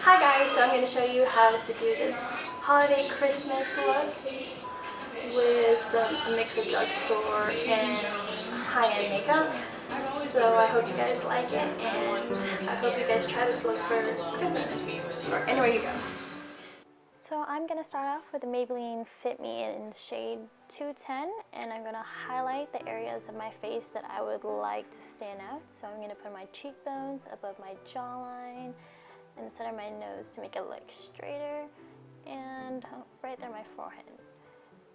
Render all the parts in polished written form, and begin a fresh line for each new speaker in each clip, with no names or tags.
Hi guys, so I'm going to show you how to do this holiday Christmas look with a mix of drugstore and high-end makeup. So I hope you guys like it, and I hope you guys try this look for Christmas or anywhere you go.
So I'm going to start off with the Maybelline Fit Me in shade 210, and I'm going to highlight the areas of my face that I would like to stand out. So I'm going to put my cheekbones above my jawline in the center of my nose to make it look straighter, and right there my forehead.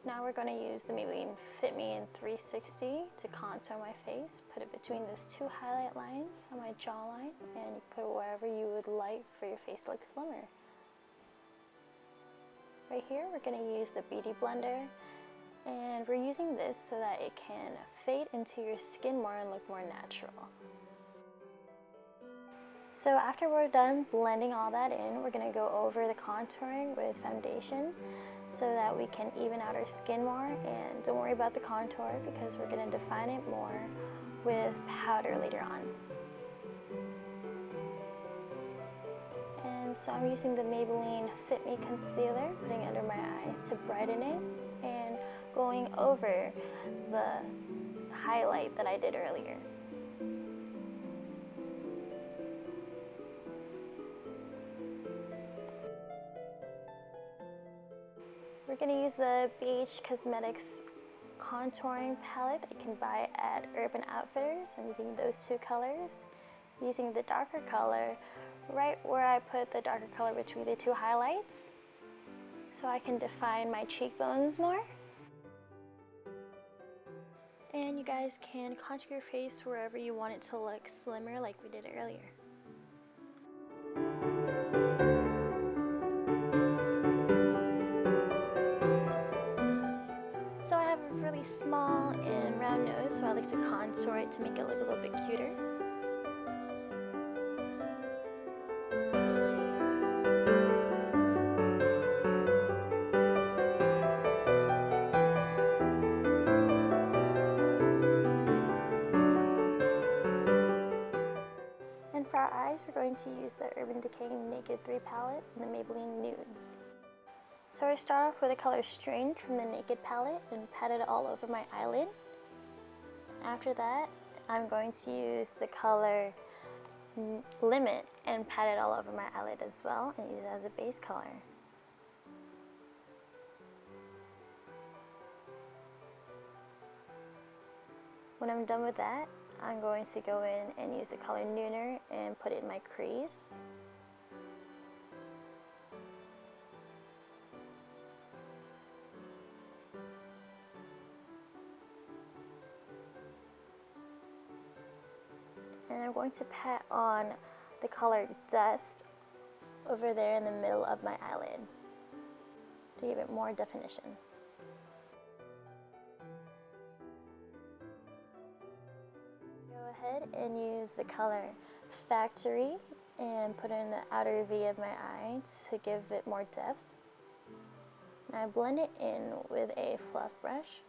Now we're going to use the Maybelline Fit Me in 360 to contour my face. Put it between those two highlight lines on my jawline, and you put it wherever you would like for your face to look slimmer. Right here we're going to use the Beauty Blender, and we're using this so that it can fade into your skin more and look more natural. So after we're done blending all that in, we're going to go over the contouring with foundation so that we can even out our skin more. And don't worry about the contour because we're going to define it more with powder later on. And so I'm using the Maybelline Fit Me Concealer, putting it under my eyes to brighten it and going over the highlight that I did earlier. We're going to use the BH Cosmetics contouring palette that you can buy at Urban Outfitters. I'm using those two colors. Using the darker color right where I put the darker color between the two highlights so I can define my cheekbones more. And you guys can contour your face wherever you want it to look slimmer like we did earlier. So I have a really small and round nose, so I like to contour it to make it look a little bit cuter. And for our eyes, we're going to use the Urban Decay Naked 3 palette in the Maybelline Nudes. So I start off with the color Strange from the Naked palette and pat it all over my eyelid. After that, I'm going to use the color Limit and pat it all over my eyelid as well and use it as a base color. When I'm done with that, I'm going to go in and use the color Nooner and put it in my crease. And I'm going to pat on the color Dust over there in the middle of my eyelid to give it more definition. Go ahead and use the color Factory and put it in the outer V of my eye to give it more depth. And I blend it in with a fluff brush.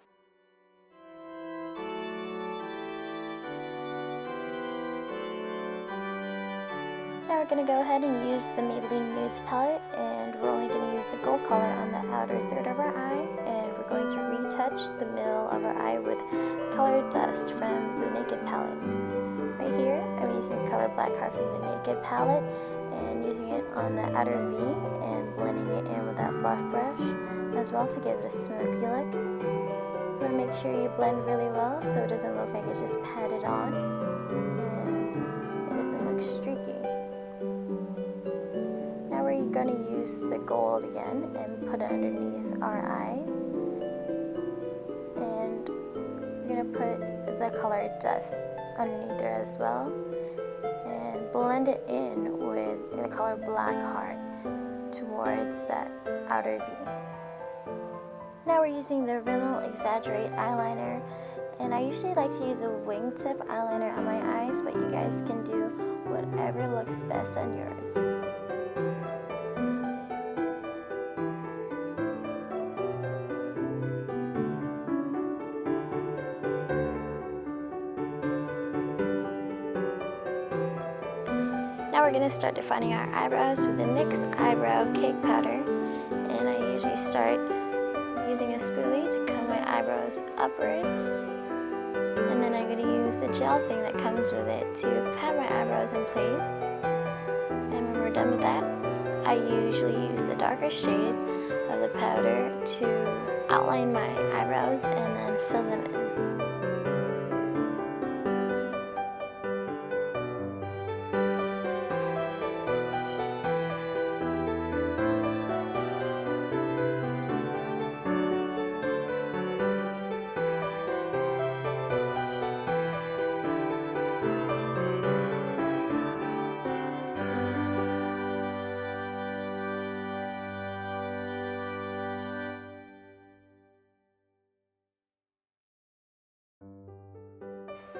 Now we're going to go ahead and use the Maybelline Nudes palette, and we're only going to use the gold color on the outer third of our eye, and we're going to retouch the middle of our eye with color Dust from the Naked palette. Right here, I'm using the color Black Heart from the Naked palette and using it on the outer V and blending it in with that fluff brush as well to give it a smoky look. You want to make sure you blend really well so it doesn't look like it's just patted on and it doesn't look streaky. Now we're going to use the gold again and put it underneath our eyes, and we're going to put the color Dust underneath there as well and blend it in with the color Black Heart towards that outer V. Now we're using the Rimmel Exaggerate eyeliner, and I usually like to use a wingtip eyeliner on my eyes, but you guys can do whatever looks best on yours. Now we're going to start defining our eyebrows with the NYX Eyebrow Cake Powder. And I usually start using a spoolie to comb my eyebrows upwards. And then I'm going to use the gel thing that comes with it to pat my eyebrows in place. And when we're done with that, I usually use the darker shade of the powder to outline my eyebrows and then fill them in.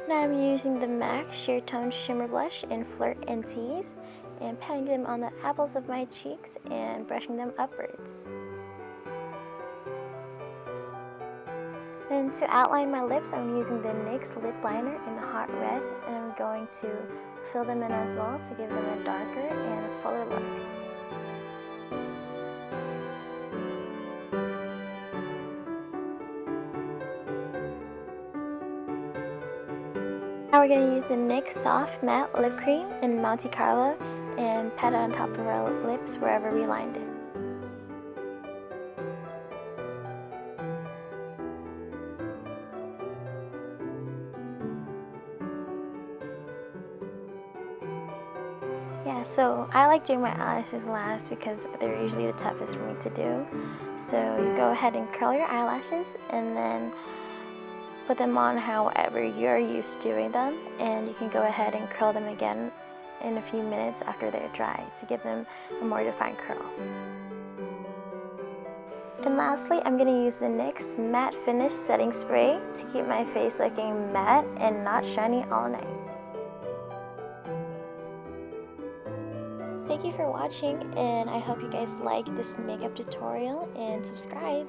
Now I'm using the MAC Sheer Tone Shimmer Blush in Flirt and Tease and patting them on the apples of my cheeks and brushing them upwards. And to outline my lips, I'm using the NYX Lip Liner in Hot Red, and I'm going to fill them in as well to give them a darker and fuller look. Now we're going to use the NYX Soft Matte Lip Cream in Monte Carlo and pat it on top of our lips wherever we lined it. Yeah, so I like doing my eyelashes last because they're usually the toughest for me to do. So you go ahead and curl your eyelashes and then put them on however you're used to doing them, and you can go ahead and curl them again in a few minutes after they're dry to give them a more defined curl. And lastly, I'm going to use the NYX Matte Finish Setting Spray to keep my face looking matte and not shiny all night. Thank you for watching, and I hope you guys like this makeup tutorial and subscribe.